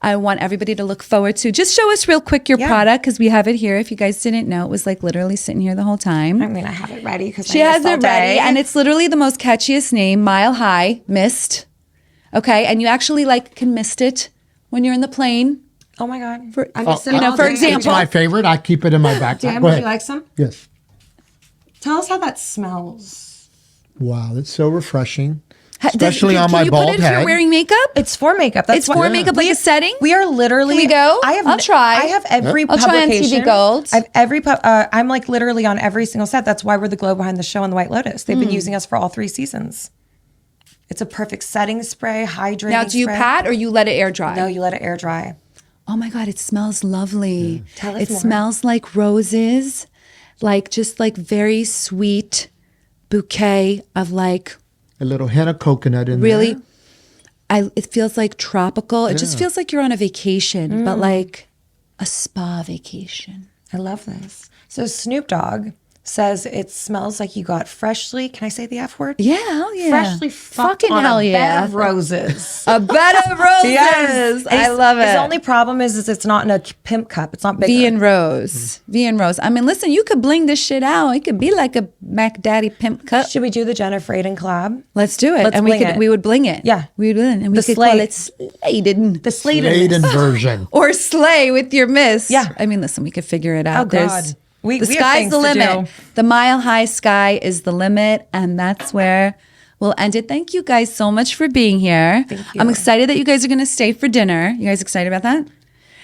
I want everybody to look forward to. Just show us real quick your product because we have it here. If you guys didn't know, it was like literally sitting here the whole time. I mean, I have it ready because She has it ready, and it's literally the most catchiest name, Mile High Mist. Okay. And you actually like can mist it when you're in the plane. Oh my God. For example, It's my favorite. I keep it in my backpack. Dan, Go would ahead. you like some? Yes. Tell us how that smells. Wow, that's so refreshing. Especially on can my you bald put it if head. you're wearing makeup? It's for makeup. That's It's for makeup, like a setting? We are literally. Can we go? I'll try. I have every I'll try on publication. TV Gold. I have every. I'm like literally on every single set. That's why we're the glow behind the show on the White Lotus. They've been using us for all 3 seasons. It's a perfect setting spray, hydrating. Now, do you spray. pat or you let it air dry? No, you let it air dry. Oh my God, it smells lovely. Tell us it more. smells like roses, like just like very sweet bouquet of like A little hint of coconut in really, there. it feels like tropical. It just feels like you're on a vacation, but like a spa vacation. I love this. So Snoop Dogg says it smells like you got freshly. Can I say the F word? Yeah, hell yeah. Freshly fucked Fucking on hell a yeah. bed of roses. A bed of roses. Yes. I love it. His only problem is it's not in a pimp cup. It's not big. V and Rose. V and Rose. I mean, listen, you could bling this shit out. It could be like a Mac Daddy pimp cup. Should we do the Jennifer Aydin collab? Let's do it. Let's and bling it. we would bling it. Yeah. We would bling it. And we The could slay. call it Sladen. The Sladen. Maiden version. Or slay with your miss. Yeah. I mean, listen, we could figure it out. Oh, God. The We have sky's things the to limit. do. The mile high sky is the limit. And that's where we'll end it. Thank you guys so much for being here. Thank you. I'm excited that you guys are going to stay for dinner. You guys excited about that?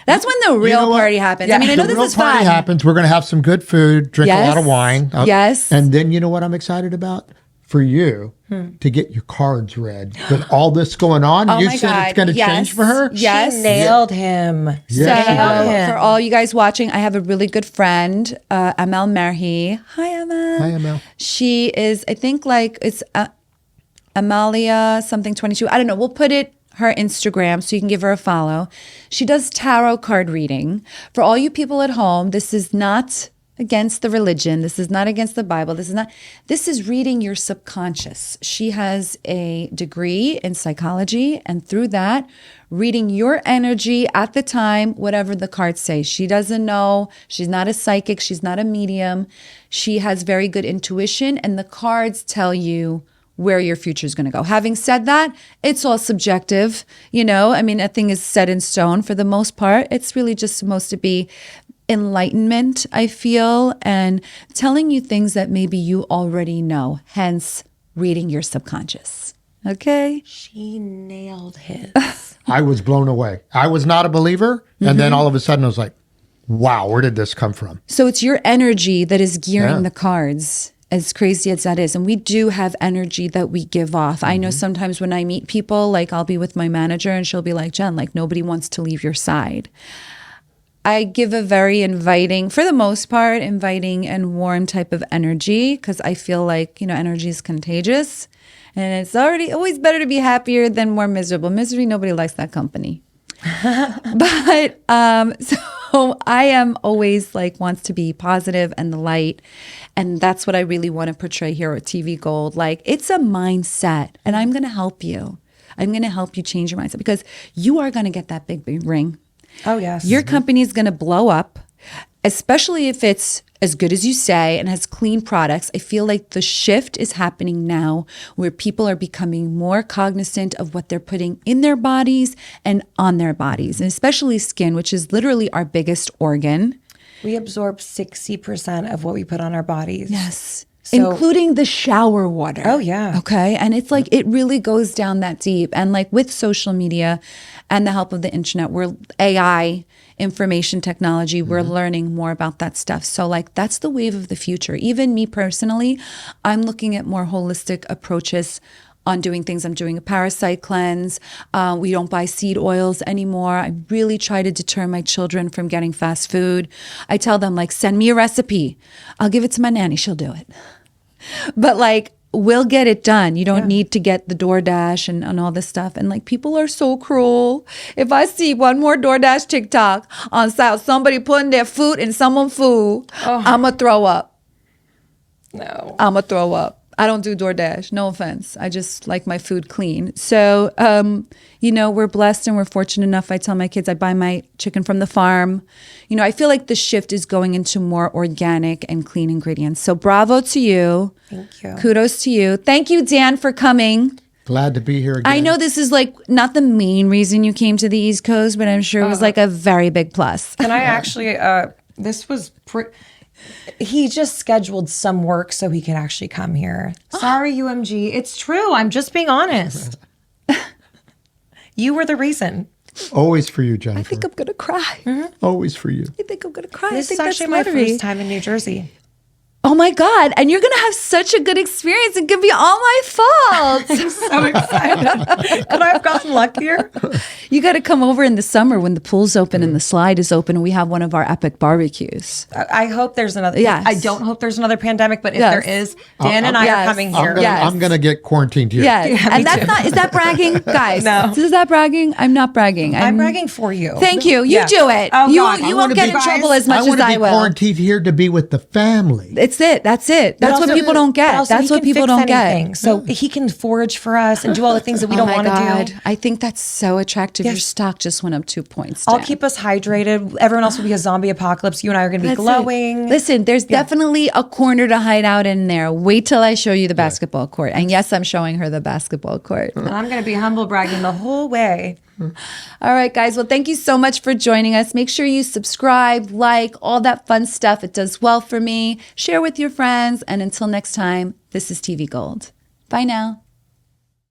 That's when the real know what? party happens. Yeah. I mean, I know The this real is party fun. happens. We're going to have some good food, drink a lot of wine. Yes. And then you know what I'm excited about? For you to get your cards read. With all this going on, Oh you my said God, it's going to yes. change for her? Yes. She nailed him. Yeah, she So, did. for all you guys watching, I have a really good friend, Amel Merhi. Hi, Amel. Hi, Amel. She is, I think, like it's Amalia something 22. I don't know. We'll put it her Instagram so you can give her a follow. She does tarot card reading. For all you people at home, this is not against the religion. This is not against the Bible. This is reading your subconscious. She has a degree in psychology, and through that, reading your energy at the time, whatever the cards say. She doesn't know. She's not a psychic. She's not a medium. She has very good intuition, and the cards tell you where your future is going to go. Having said that, it's all subjective. You know, I mean, nothing is set in stone for the most part. It's really just supposed to be enlightenment, I feel, and telling you things that maybe you already know, hence reading your subconscious. Okay? She nailed his. I was blown away. I was not a believer. And then all of a sudden I was like, wow, where did this come from? So it's your energy that is gearing Yeah. the cards, as crazy as that is. And we do have energy that we give off. I know sometimes when I meet people, like I'll be with my manager and she'll be like, Jen, like nobody wants to leave your side. I give a very inviting, for the most part, inviting and warm type of energy because I feel like, you know, energy is contagious and it's always better to be happier than more miserable. Misery, nobody likes that company. But so I am always like wants to be positive and the light. And that's what I really want to portray here at TV Gold. Like it's a mindset and I'm going to help you. I'm going to help you change your mindset because you are going to get that big ring. Oh, yes. Your company is going to blow up, especially if it's as good as you say and has clean products. I feel like the shift is happening now where people are becoming more cognizant of what they're putting in their bodies and on their bodies, and especially skin, which is literally our biggest organ. We absorb 60% of what we put on our bodies. Yes. So- Including the shower water. Oh, yeah. Okay. And it's like, it really goes down that deep. And like with social media and the help of the internet, we're AI, information technology, we're learning more about that stuff. So like, that's the wave of the future. Even me personally, I'm looking at more holistic approaches on doing things. I'm doing a parasite cleanse. We don't buy seed oils anymore. I really try to deter my children from getting fast food. I tell them, like, send me a recipe. I'll give it to my nanny. She'll do it. But like, we'll get it done. You don't need to get the DoorDash and all this stuff. And like, people are so cruel. If I see one more DoorDash TikTok on South, somebody putting their food in someone's food, I'm going to throw up. No. I'm going to throw up. I don't do DoorDash. No offense. I just like my food clean. So, you know, we're blessed and we're fortunate enough. I tell my kids I buy my chicken from the farm. You know, I feel like the shift is going into more organic and clean ingredients. So bravo to you. Thank you. Kudos to you. Thank you, Dan, for coming. Glad to be here again. I know this is like not the main reason you came to the East Coast, but I'm sure it was like a very big plus. Can I actually, this was he just scheduled some work so he could actually come here. Sorry, UMG. It's true. I'm just being honest. You were the reason. Always for you, Jennifer. I think I'm going to cry. Always for you. I think I'm going to cry. This I is think actually that's my Lottery. first time in New Jersey. Oh my God. And you're going to have such a good experience. It could be all my fault. I'm so excited. Could I have gotten luckier? You got to come over in the summer when the pool's open and the slide is open and we have one of our epic barbecues. I hope there's another. Yes. I don't hope there's another pandemic, but if Yes. there is, Dan and I are coming here. I'm gonna get quarantined here. Yes. Yeah, And me that's too. not, is that bragging? Guys, No. is that bragging? I'm not bragging. I'm bragging for you. Thank you. You Yeah. do it. Oh, you God. you I won't wanna get be- in trouble as much I as want to I be will. quarantined here to be with the family. It's it. That's it. That's what Also- people don't but get. also That's he what can people fix don't anything. get. So he can forage for us and do all the things that we don't want to do. I think that's so attractive. Your Yes. stock just went up 2 points. I'll Dan. keep us hydrated. Everyone else will be a zombie apocalypse. You and I are going to be That's it. glowing. Listen, there's definitely a corner to hide out in there. Wait till I show you the basketball court. And yes, I'm showing her the basketball court. And I'm going to be humble bragging the whole way. All right, guys. Well, thank you so much for joining us. Make sure you subscribe, like, all that fun stuff. It does well for me. Share with your friends. And until next time, this is TV Gold. Bye now.